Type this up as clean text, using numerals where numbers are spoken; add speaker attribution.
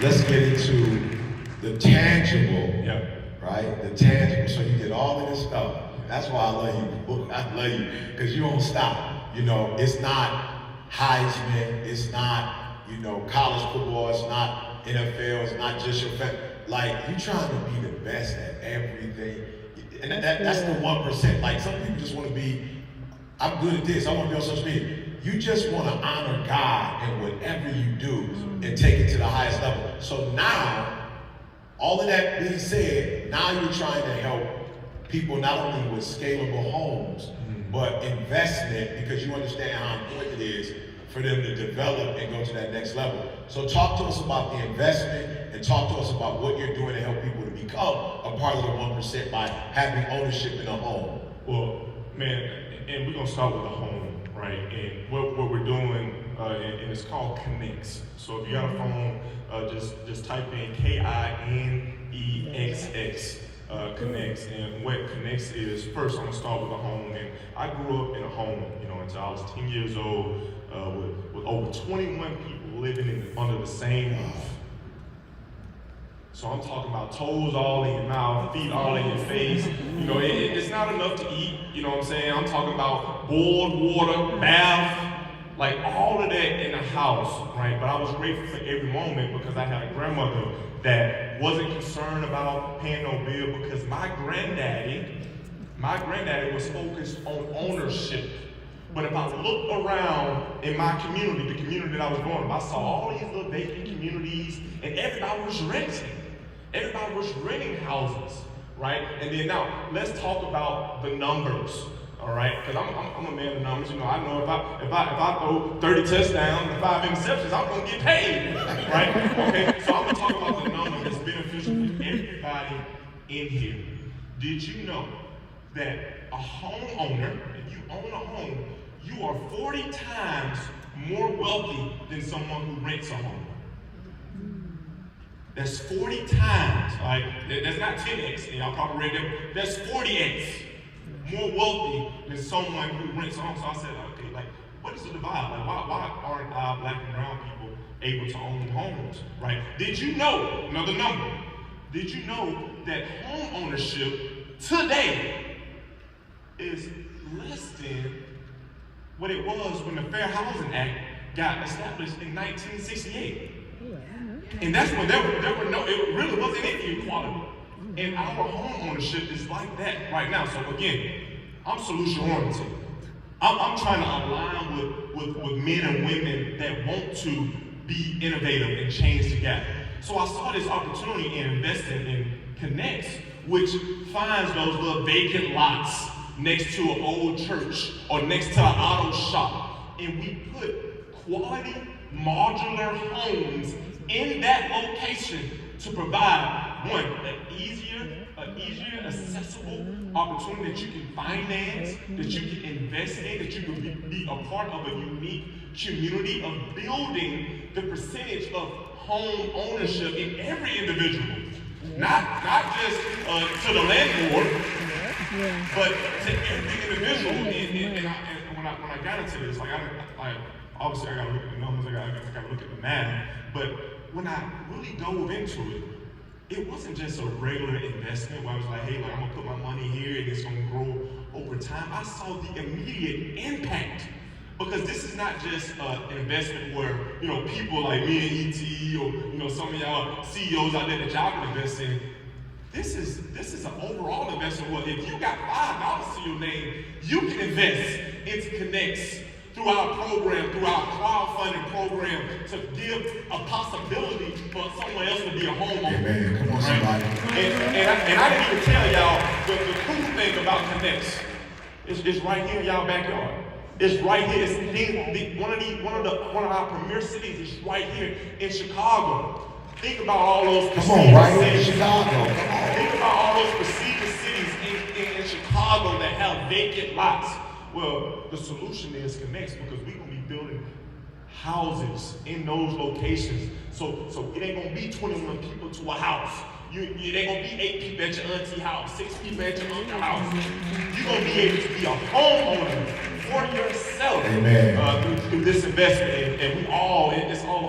Speaker 1: let's get into the tangible,
Speaker 2: Yeah.
Speaker 1: right? The tangible. So you did all of this stuff. That's why I love you. I love you because you don't stop. You know, it's not Heisman. It's not, you know, college football. It's not NFL. It's not just your family. Like, you trying to be the best at everything. And that's the 1%. Like, some people just want to be, I'm good at this. I want to be on social media. You just want to honor God in whatever you do and take it to the highest level. So now, all of that being said, now you're trying to help people not only with scalable homes, but investment, because you understand how important it is for them to develop and go to that next level. So talk to us about the investment and talk to us about what you're doing to help people to become a part of the 1% by having ownership in a home.
Speaker 2: Well, man, and we're gonna start with the home, right? And what we're doing, and it's called Connects. So if you got a phone, just type in KINEXX. Connects. And what Connects is, first I'm gonna start with a home. And I grew up in a home, you know, until I was 10 years old, with over 21 people living under the same roof. So I'm talking about toes all in your mouth, feet all in your face. You know, it's not enough to eat, you know what I'm saying? I'm talking about boiled water, bath, like all of that in the house, right? But I was grateful for every moment because I had a grandmother that wasn't concerned about paying no bill, because my granddaddy was focused on ownership. But if I look around in my community, the community that I was growing up, I saw all these little vacant communities, and everybody was renting. Everybody was renting houses, right? And then now, let's talk about the numbers, all right? Because I'm a man of numbers. You know, I know if I throw 30 touchdowns and 5 interceptions, I'm gonna get paid, right? Okay, so I'm gonna talk about the number that's beneficial for everybody in here. Did you know that a homeowner, if you own a home, you are 40 times more wealthy than someone who rents a home? That's 40 times, right? That's not 10x, and y'all probably read that. That's 40x more wealthy than someone who rents a home. So I said, okay, like, what is the divide? Like, why aren't our black and brown people able to own homes, right? Did you know, another number, did you know that home ownership today is less than what it was when the Fair Housing Act got established in 1968? And that's when there were no, it really wasn't any equality. And our home ownership is like that right now. So again, I'm solution oriented. I'm trying to align with men and women that want to be innovative and change the gap. So I saw this opportunity in investing in Connects, which finds those little vacant lots next to an old church or next to an auto shop. And we put quality modular homes in that location to provide, one, an easier accessible opportunity that you can finance, that you can invest in, that you can be a part of a unique community of building the percentage of home ownership in every individual. Not just to the landlord, but to every individual. And when I got into this, like obviously I gotta look at the numbers, I gotta look at the math, but when I really dove into it, it wasn't just a regular investment where I was like, hey, like, I'm gonna put my money here and it's gonna grow over time. I saw the immediate impact, because this is not just an investment where, you know, people like me and ET, or, you know, some of y'all CEOs out there that y'all can invest in. This is an overall investment where if you got $5 to your name, you can invest into Connects through our program, through our crowdfunding program, to give a possibility for someone else to be a homeowner.
Speaker 1: Amen. Come on, somebody.
Speaker 2: And I didn't even tell y'all the cool thing about Connects. It's right here in y'all backyard. It's right here. It's one of our premier cities is right here in Chicago. Think about all those
Speaker 1: prestigious
Speaker 2: cities.
Speaker 1: In Chicago. Come on.
Speaker 2: Think about all those prestigious cities in Chicago that have vacant lots. Well, the solution is Connects, because we're gonna be building houses in those locations. So it ain't gonna be 21 people to a house. It ain't gonna be 8 people at your auntie house, 6 people at your uncle's house. You're gonna be able to be a homeowner for yourself.
Speaker 1: Amen.
Speaker 2: Through this investment, and we all, it's all